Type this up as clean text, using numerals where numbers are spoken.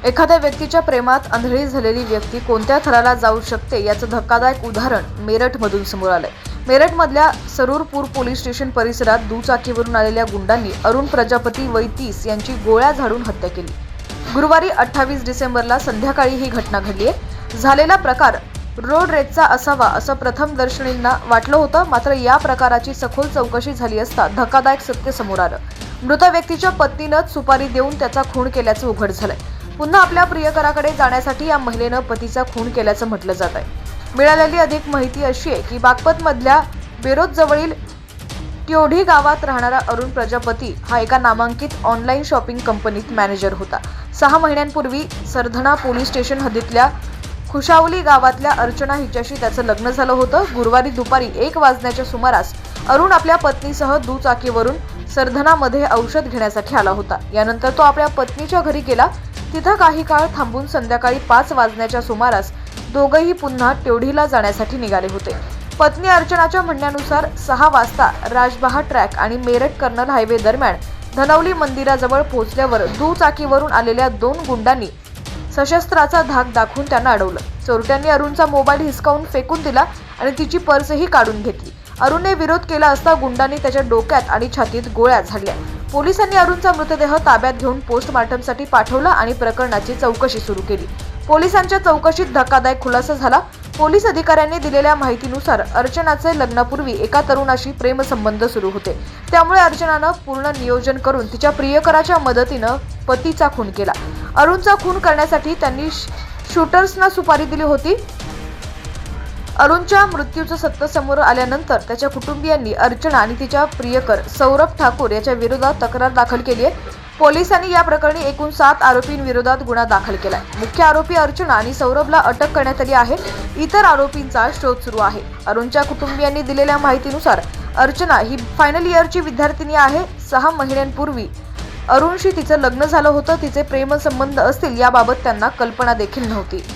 एखाद्या व्यक्तीच्या प्रेमात आंधळी झालेली व्यक्ती कोणत्या थराला जाऊ शकते याचं धक्कादायक उदाहरण मेरठमधून समोर आलंय। मेरठमधल्या सरूरपूर पोलीस स्टेशन परिसरात दुचाकीवरून आलेल्या गुंडांनी अरुण प्रजापती वय 30 यांची गोळ्या झाडून हत्या केली। गुरुवारी 28 डिसेंबरला संध्याकाळी ही घटना घडली आहे। झालेला प्रकार रोड रेजचा असावा असं प्रथमदर्शनींना वाटलं होतं, मात्र या प्रकाराची सखोल चौकशी झाली असता धक्कादायक सत्य समोर आलं। मृत व्यक्तीच्या पत्नीनंच सुपारी देऊन त्याचा खून केल्याचं उघड झालंय। पुन्हा आपल्या प्रियकराकडे जाण्यासाठी या महिलेनं पतीचा खून केल्याचं म्हटलं जात आहे। मिळालेली अधिक माहिती अशी आहे की बागपतमधल्या बेरोजजवळील ट्योढी गावात राहणारा अरुण प्रजापती हा एका नामांकित ऑनलाईन शॉपिंग कंपनीत मॅनेजर होता। 6 महिन्यांपूर्वी सरधना पोलीस स्टेशन हद्दीतल्या खुशावली गावातल्या अर्चना हिच्याशी त्याचं लग्न झालं होतं। गुरुवारी दुपारी 1 वाजण्याच्या सुमारास अरुण आपल्या पत्नीसह दुचाकीवरून सरधनामध्ये औषध घेण्यासाठी आला होता। यानंतर तो आपल्या पत्नीच्या घरी गेला। तिथं काही काळ थांबून संध्याकाळी 5 वाजण्याच्या सुमारास दोघंही पुन्हा ट्योढीला जाण्यासाठी निघाले होते। पत्नी अर्चनाच्या म्हणण्यानुसार 6 वाजता राजबहा ट्रॅक आणि मेरठ कर्नल हायवे दरम्यान धनवली मंदिराजवळ पोहोचल्यावर दुचाकीवरून आलेल्या 2 गुंडांनी सशस्त्राचा धाक दाखवून त्यांना अडवलं। चोरट्यांनी अरुणचा मोबाईल हिसकावून फेकून दिला आणि तिची पर्सही काढून घेतली। अरुणने विरोध केला असता गुंडांनी त्याच्या डोक्यात आणि छातीत गोळ्या झाडल्या। पोलिसांनी अरुणचा मृतदेह ताब्यात घेऊन पोस्टमार्टमसाठी पाठवला आणि प्रकरणाची चौकशी सुरू केली। पोलिसांच्या चौकशीत धक्कादायक खुलासा झाला। पोलीस अधिकाऱ्यांनी दिलेल्या माहितीनुसार अर्चनाचे लग्नापूर्वी एका तरुणाशी प्रेमसंबंध सुरू होते। त्यामुळे अर्चनानं पूर्ण नियोजन करून तिच्या प्रियकराच्या मदतीनं पतीचा खून केला। अरुणचा खून करण्यासाठी त्यांनी शूटर्सना सुपारी दिली होती। अरुणच्या मृत्यूचं सत्य समोर आल्यानंतर त्याच्या कुटुंबियांनी अर्चना आणि तिच्या प्रियकर सौरभ ठाकूर याच्या विरोधात तक्रार दाखल केली आहे। पोलिसांनी या प्रकरणी एकूण 7 आरोपींविरोधात गुन्हा दाखल केलाय। मुख्य आरोपी अर्चना आणि सौरभला अटक करण्यात आली आहे। इतर आरोपींचा शोध सुरू आहे। अरुणच्या कुटुंबियांनी दिलेल्या माहितीनुसार अर्चना ही फायनल इयरची विद्यार्थिनी आहे। 6 महिन्यांपूर्वी अरुणशी तिचं लग्न झालं होतं। तिचे प्रेमसंबंध असतील याबाबत त्यांना कल्पना देखील नव्हती।